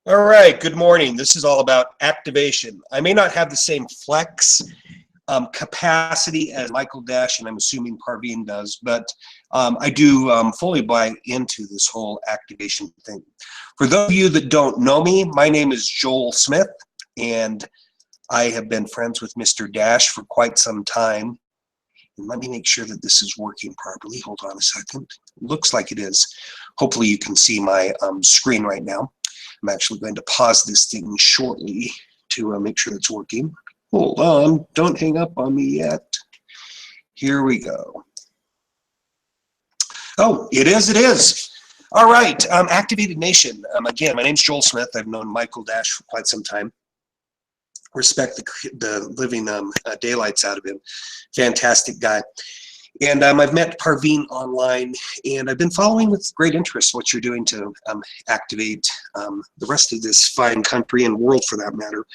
All right, good morning. This is all about activation. I may not have the same flex capacity as Michael Dash, and I'm assuming Parveen does, but I do fully buy into this whole activation thing. For those of you that don't know me, my name is Joel Smith, and I have been friends with Mr. Dash for quite some time. And let me make sure that this is working properly. Hold on a second. Looks like it is. Hopefully you can see my screen right now. I'm actually going to pause this thing shortly to make sure it's working. Hold on, don't hang up on me yet. Here we go. Oh, it is. All right, Activated Nation. Again, my name's Joel Smith. I've known Michael Dash for quite some time. Respect the living daylights out of him. Fantastic guy. And I've met Parveen online, and I've been following with great interest what you're doing to activate the rest of this fine country and world, for that matter,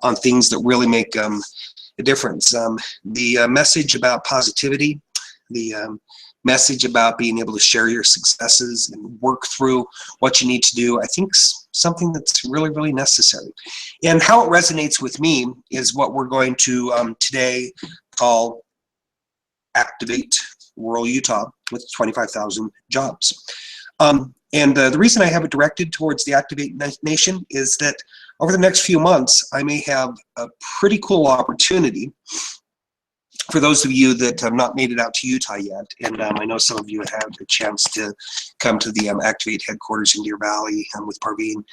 on things that really make a difference. The message about positivity, the message about being able to share your successes and work through what you need to do, I think something that's really, really necessary. And how it resonates with me is what we're going to today call Activate Rural Utah with 25,000 jobs. And the reason I have it directed towards the Activate Nation is that over the next few months, I may have a pretty cool opportunity for those of you that have not made it out to Utah yet. And I know some of you have had a chance to come to the Activate headquarters in Deer Valley with Parveen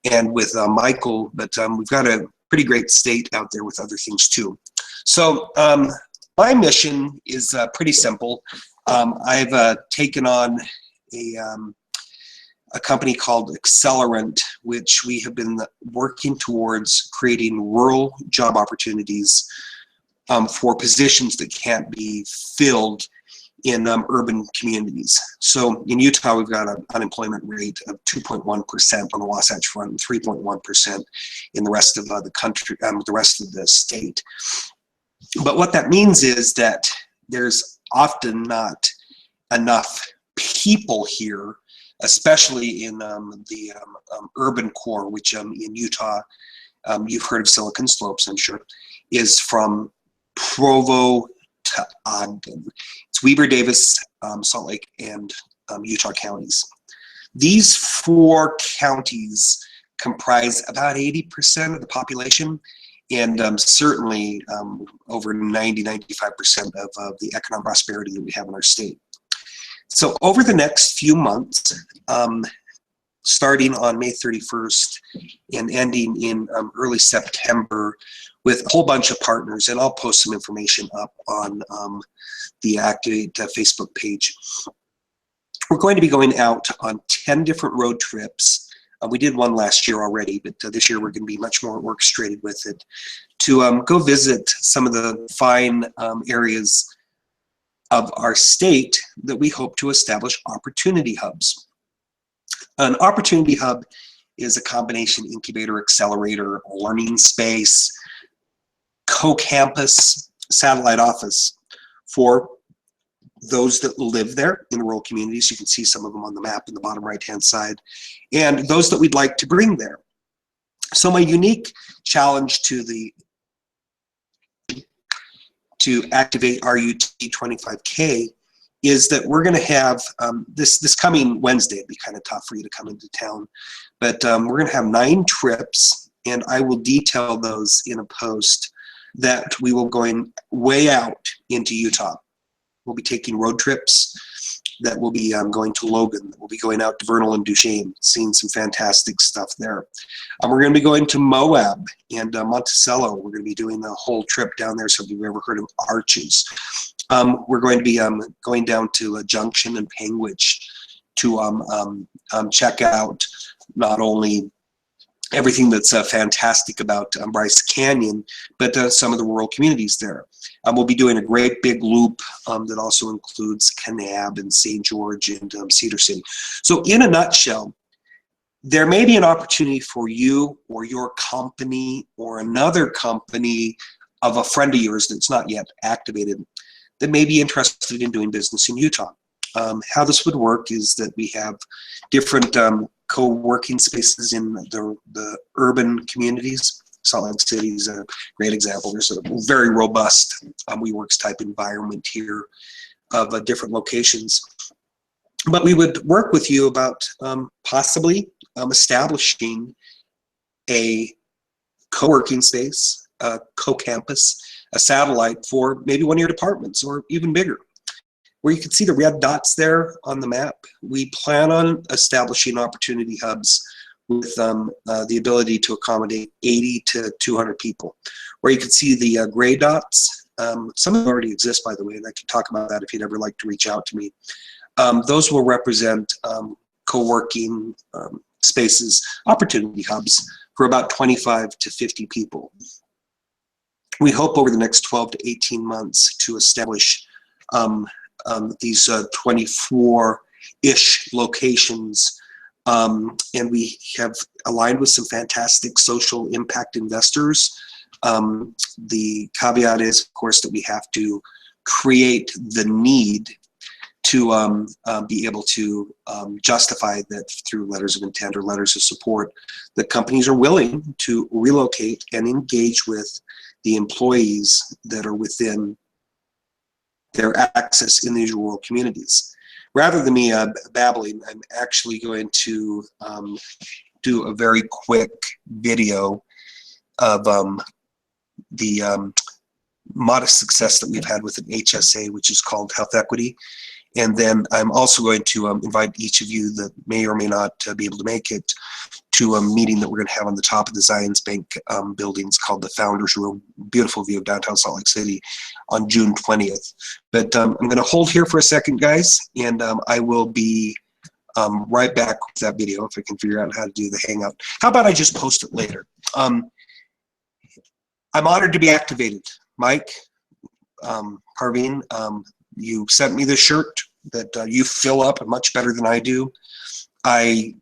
and with Michael, but we've got a pretty great state out there with other things too. So my mission is pretty simple. I've taken on a company called Accelerant, which we have been working towards creating rural job opportunities for positions that can't be filled in urban communities. So in Utah, we've got an unemployment rate of 2.1% on the Wasatch Front and 3.1% in the rest of the country, the rest of the state. But what that means is that there's often not enough people here, especially in the urban core, which in Utah, you've heard of Silicon Slopes, I'm sure, is from Provo to Ogden. It's Weber, Davis, Salt Lake, and Utah counties. These four counties comprise about 80% of the population, and certainly over 90–95% of the economic prosperity that we have in our state. So over the next few months, starting on May 31st and ending in early September, with a whole bunch of partners, and I'll post some information up on the Activate Facebook page. We're going to be going out on 10 different road trips. We did one last year already, but this year we're going to be much more orchestrated with it to go visit some of the fine areas of our state that we hope to establish opportunity hubs. An opportunity hub is a combination incubator, accelerator, learning space, co-campus, satellite office for those that live there in rural communities. You can see some of them on the map in the bottom right-hand side, and those that we'd like to bring there. So my unique challenge to Activate RUT 25K is that we're going to have this coming Wednesday. It'd be kind of tough for you to come into town, but we're going to have 9 trips, and I will detail those in a post that we will going way out into Utah. We'll be taking road trips that will be going to Logan. We'll be going out to Vernal and Duchesne, seeing some fantastic stuff there. We're going to be going to Moab and Monticello. We're going to be doing the whole trip down there, so if you've ever heard of Arches. We're going to be going down to Junction and Panguitch to check out not only everything that's fantastic about Bryce Canyon, but some of the rural communities there. We'll be doing a great big loop that also includes Kanab and St. George and Cedar City. So in a nutshell, there may be an opportunity for you or your company or another company of a friend of yours that's not yet activated that may be interested in doing business in Utah. How this would work is that we have different co-working spaces in the urban communities. Salt Lake City is a great example. There's a very robust WeWorks type environment here of different locations. But we would work with you about possibly establishing a co-working space, a co-campus, a satellite for maybe one of your departments or even bigger. Where you can see the red dots there on the map, we plan on establishing opportunity hubs with the ability to accommodate 80 to 200 people. Where you can see the gray dots, some of them already exist, by the way, and I can talk about that if you'd ever like to reach out to me. Those will represent co-working spaces, opportunity hubs for about 25 to 50 people. We hope over the next 12 to 18 months to establish these 24-ish locations, and we have aligned with some fantastic social impact investors. The caveat is, of course, that we have to create the need to be able to justify that through letters of intent or letters of support, that companies are willing to relocate and engage with the employees that are within their access in these rural communities. Rather than me babbling, I'm actually going to do a very quick video of the modest success that we've had with an HSA, which is called Health Equity. And then I'm also going to invite each of you that may or may not be able to make it to a meeting that we're going to have on the top of the Zions Bank buildings called the Founders Room. Beautiful view of downtown Salt Lake City on June 20th. But I'm going to hold here for a second, guys, and I will be right back with that video if I can figure out how to do the Hangout. How about I just post it later? I'm honored to be activated. Mike, Parveen, you sent me this shirt that you fill up much better than I do. I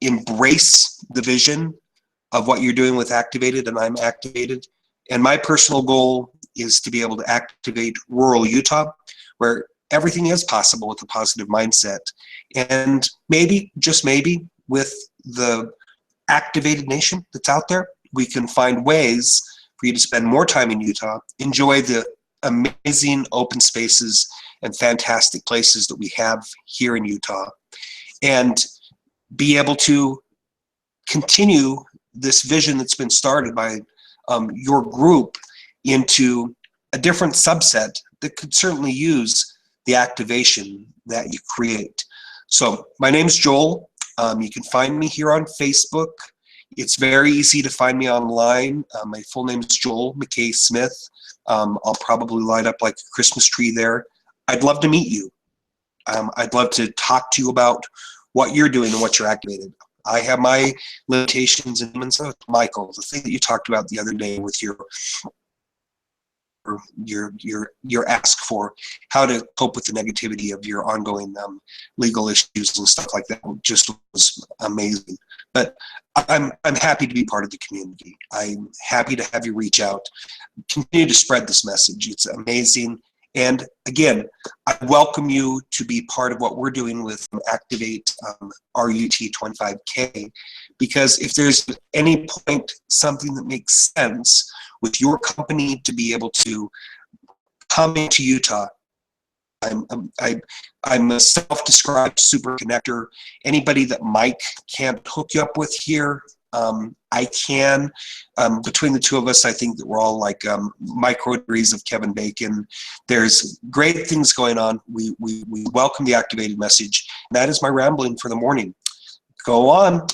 embrace the vision of what you're doing with Activated, and I'm activated. And my personal goal is to be able to activate rural Utah, where everything is possible with a positive mindset. And maybe, just maybe, with the activated nation that's out there, we can find ways for you to spend more time in Utah, enjoy the amazing open spaces and fantastic places that we have here in Utah, and be able to continue this vision that's been started by your group into a different subset that could certainly use the activation that you create. So my name's Joel. You can find me here on Facebook. It's very easy to find me online. My full name is Joel McKay Smith. I'll probably light up like a Christmas tree there. I'd love to meet you. I'd love to talk to you about what you're doing and what you're activated. I have my limitations, and so Michael, the thing that you talked about the other day with your ask for how to cope with the negativity of your ongoing legal issues and stuff like that just was amazing. But I'm happy to be part of the community. I'm happy to have you reach out. Continue to spread this message. It's amazing. And again, I welcome you to be part of what we're doing with Activate RUT25K, because if there's at any point something that makes sense with your company to be able to come into Utah, I'm a self-described super connector. Anybody that Mike can't hook you up with here, I can. Between the two of us, I think that we're all like micro degrees of Kevin Bacon. There's great things going on. We welcome the activated message. That is my rambling for the morning. Go on.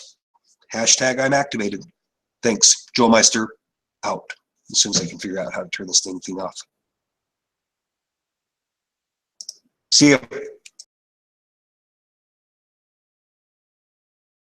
Hashtag I'm activated. Thanks. Joel Meister out. As soon as I can figure out how to turn this thing off. See you.